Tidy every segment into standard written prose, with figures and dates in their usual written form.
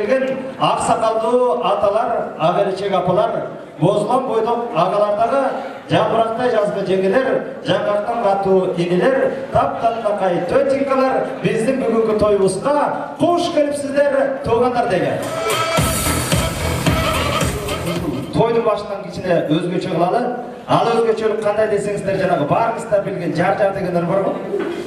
келген ақсақалды аталар, ағелечек апалар, бозлан бойдық ағалардағы жапырақтай жазғы жеңелер, жаңғақтан қату енелер, тап-татнақай тетенькалар, біздің бүгінгі тойымызға қош келіпсіздер, туғандар деген. Тойдың башынан кішкене өзгеше қылалы. Ал өзгешелік қандай десеңіздер, жаңағы барыңыздар білген жар-жар дегендер бар ғой.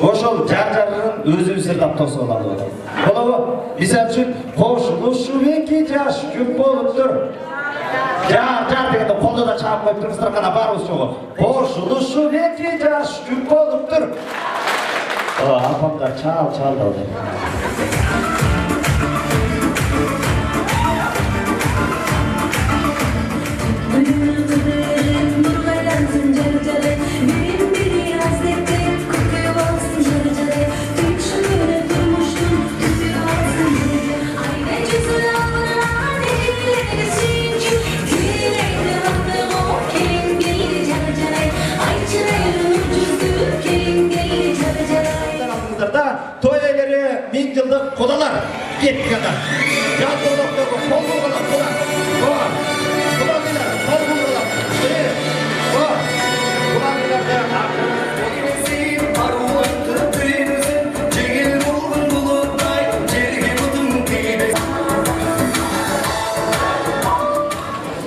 Ошол жар-жарын өзіміздер таптаусы болады. Болабы, мисал үшін, қошылышы екі жаш жүк болып тұр. Жар-жар дегенде қолда да чағып қойып тұрмыздар, қана барымыз жоғы. Қошылышы екі жаш жүк болып тұр. Апамдар чал дауды. Той егері мен жылдық қодалар кетті ғана. Жалпы ұлықтығы қол бұлғалап, бұлан. Бұлан келер, қол бұлғалап. Бұлан келерді ақырын. Баруынды білемізін, жеңіл болғын бұлықтай, жерге бұдың кейді.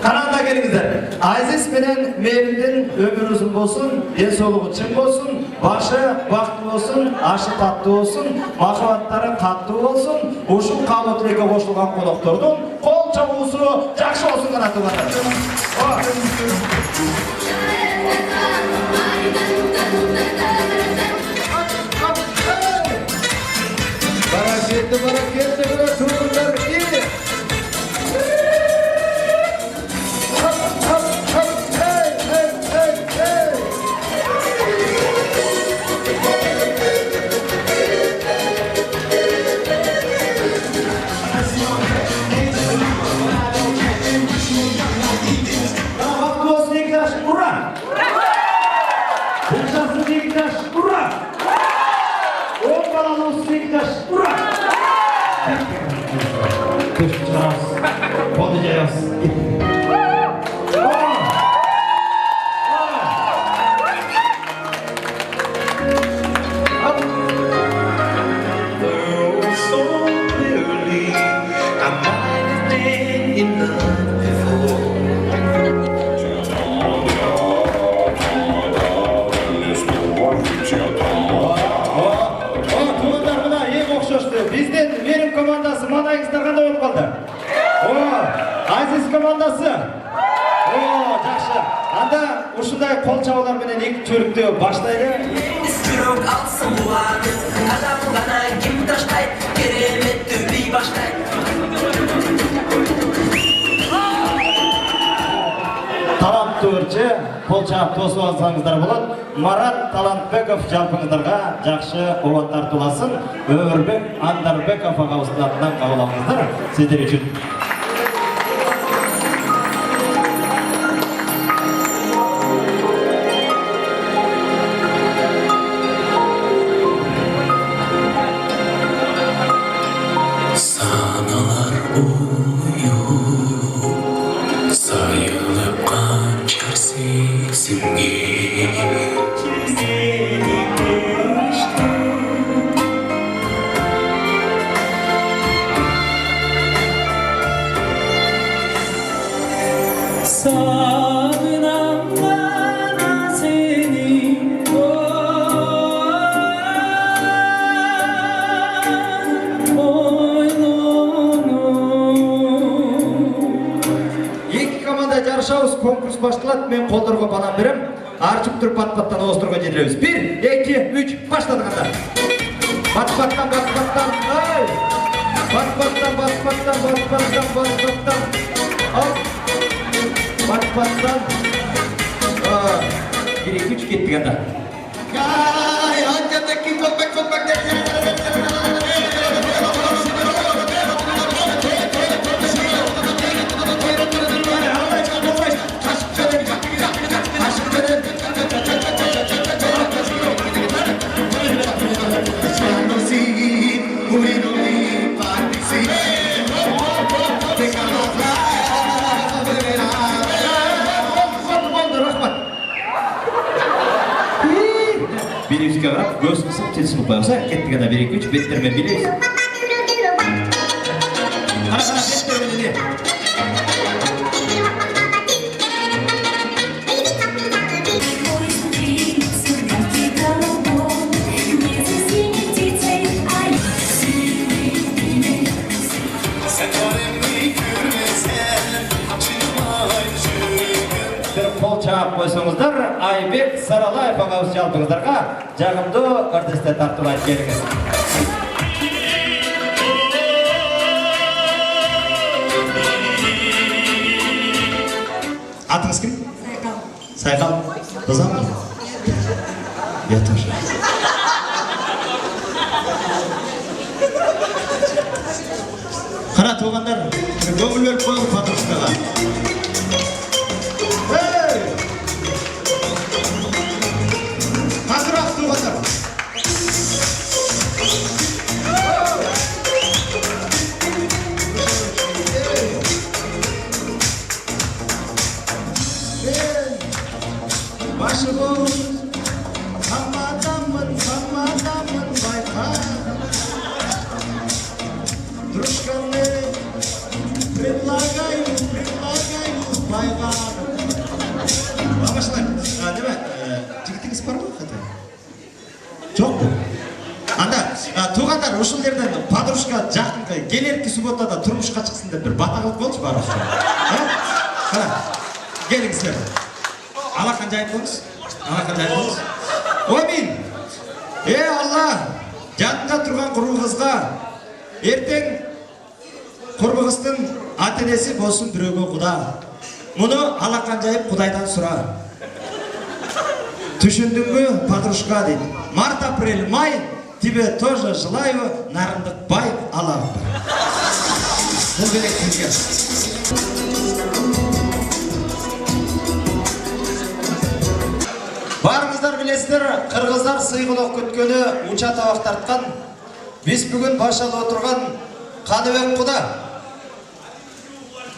Қананда келіңіздер. Айзес менен мейірімден өмір ұзын болсын, денсаулығы чың болсын, башы бақытты болсын, ашы татты болсын, махаббаттары қатты болсын, ушул қабыл тілекке қосылған қонақтардың қол чабуысы жақсы болсын ғана туғандар. Баракетті туғандар ке! Айзес командасы. Жақшы. Анда ушундай қол чабуулар менен эки чөрүктө баштайлы. Жүрөк алсын буларды, адам гана ким таштайт, кереметти бий баштайт. Таланттуу өрчү, қол чабып тосуп алсаңыздар болот. Марат Талантбеков жалпыңыздарга жакшы обаттар туласын. Өмүрбек Андарбеков агабыздын атынан кабыл алыңыздар. Сиздер үчүн. Конкурс башталат, мен қолдарға балам берем. Арчып тұрып бат-баттан острға жетіребіз. 1, 2, 3, баштадық анда. Бат-баттан. Ай! Бат-баттан. Бат-баттан. 1, 2, 3 кеттік анда. Ай, анчата ким көкпек. билеуіске қарап көз қысып тез қылып қоямыз, кеттік ана бір-екі үш беттермен билейміз. Қара беттермен не? Çağып қойсаңыздар, Айбек Саралаев ағамыз жалпыңыздарға жағымды артисті тартылайып келіңіз. Атыңыз кім? Сайқал. Сайқал. Қызам ба? Я тоже. Қара туғандар, көңіл бөліп қойып Патрушкаға. Туғандар ұшылдерден Патрушка жақынғы келеркі субботада тұрмышқа шықсын деп бір бата қылып болшы бар ұшыл. Келіңіздер. Алақан жайып болыңыз. Алақан жайып болыңыз. Оймин! Алла! Жанында тұрған құрбы қызға ертең құрбы қыздың ата-енесі болсын біреуге құда. Мұны алақан жайып Құдайдан сұра. Түшіндің бе, Патрушка дейді. Март, апрель, май тебе тоже желаю нарындық бай Аллах. Бұл керек сізге. Барыңыздар білесіздер, қырғыздар сыйғылық күткені уча табақ тартқан, біз бүгін башалы отырған Қаныбек құда.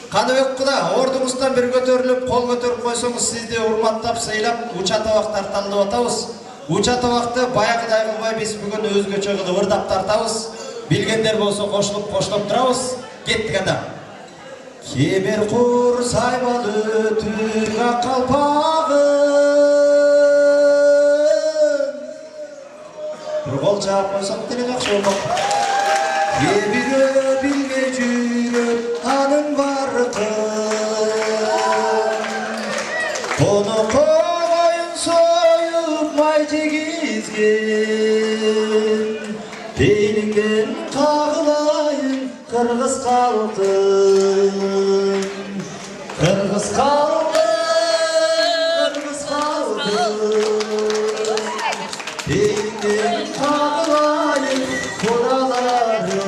Қаныбек құда, ордыңыздан бір көтеріліп, қол көтеріп қойсаңыз, сізде ұрматтап, сыйлап, уча табақ тарталды отауыз. Уча табақты баяғыдай қылмай біз бүгін өзгөчө қылып ырдап тартабыз. Білгендер болса қошылып тұрабыз. Кеттік анда. Кемер құр сайбалы түрға қалпағын, бір қол жағып қойсам тілі жақсы болмақ. Кемері білге жүріп аның барқын, қоны қойын сойып май жегізген, бейліңден қағылайын қырғыз халқын, қырғыз халқын, қырғыз халқын, бейліңден қағылайын құдаларым,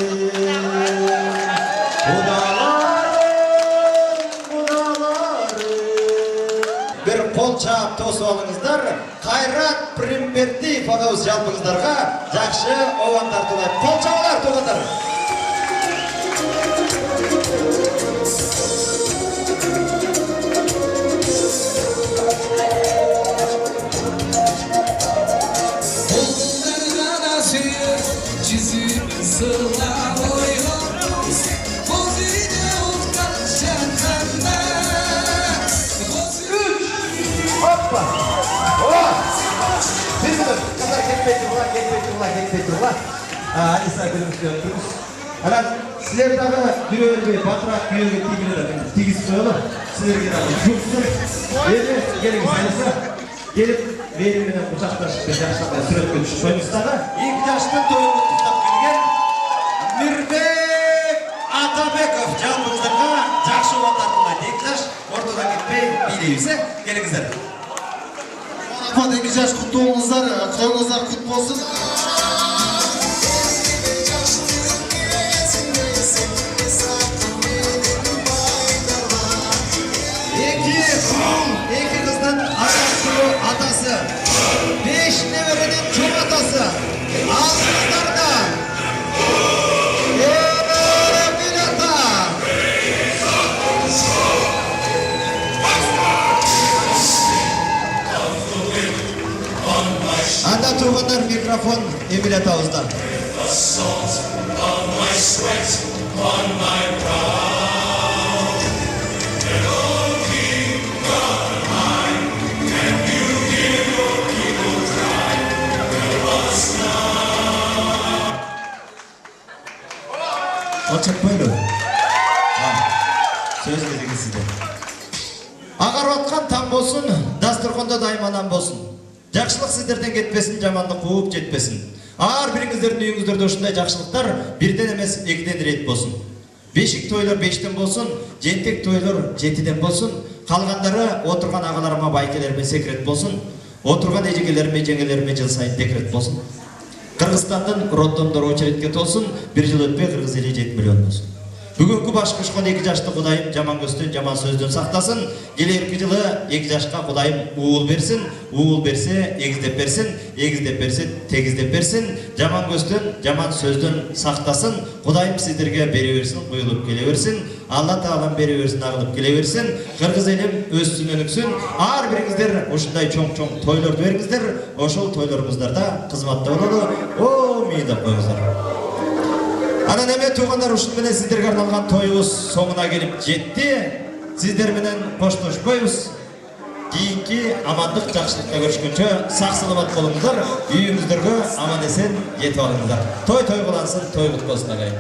бір қол чап тосып алыңыздар. Қайрат Примбердиев ағамыз жалпыңыздарға жақсы оған тартылады. Қол чабалар туғандар. Алиса білімізді өттіңіз. Сіздер дағы біреуге батырақ біреуге тегіз қойылы. Сіздерге дағы жүксін. Келіңіз Алиса. Келіп, берімінен құшақташып жақшақай сүретке түшіп қойыңыздағы. 2 жастың тойын құттықтап келген Мирбек Атабеков жалпыңыздарға жақшы уақытында 2 жас ортадан кетпей билейміз. Келіңіздер. 2 жас құтты болыңыздар, тойыңыздар құтты болсын. Екі қыздың атасы, 5 немеренің чоң атасы, алтындарда Емел ата. Анда Анда туғандар микрофон Эмилия Тауызда. Алчатпайлы. Сөз кезегі сізде. Ағарып атқан таң болсын, дастарханда дайманан болсын. Жақшылық сіздерден кетпесін, жамандық қуып жетпесін. Ар біріңіздердің үйіңіздерде осындай жақшылықтар бірден емес, екіден рет болсын. Бешік тойлар 5-тен болсын, жентек тойлар 7-ден болсын. Қалғандары отырған ағаларыма байкелеріме секрет болсын. Отырған ежегелеріме, жеңелеріме жыл сайын декрет болсын. Қырғызстанның роддомдар очередке толсын, бір жыл өтпей Қырғыз елі 7 миллион болсын. Бүгінгі башқы ұшқан 2 жашты Құдайым жаман көстен, жаман сөзден сақтасын. Келергі жылы 2 жашқа Құдайым уыл берсін, уыл берсе, егіздеп берсін, егіздеп берсе, тегіздеп берсін. Жаман көстен, жаман сөзден сақтасын. Құдайым сіздерге бере берсін, құйылып келе берсін. Алла тағалам бере берсін, ағылып келе берсін. Қырғыз елім өссін, өніксін. Ар біріңіздер осындай чоң-чоң тойларды беріңіздер. Ошол тойларыңыздарда қызматта болады. О, мейді қойыңыздар. Ана неме туғандар ушын менен сіздерге арналған тойыбыз соңына келіп жетті. Сіздер менен қоштошпойбуз. Кейінгі амандық жақшылықта көрішкенше сақ саламат болыңыздар, үйіңіздерге аман есен жетіп алыңыздар. Той қылансын, той құт болсын ағайын.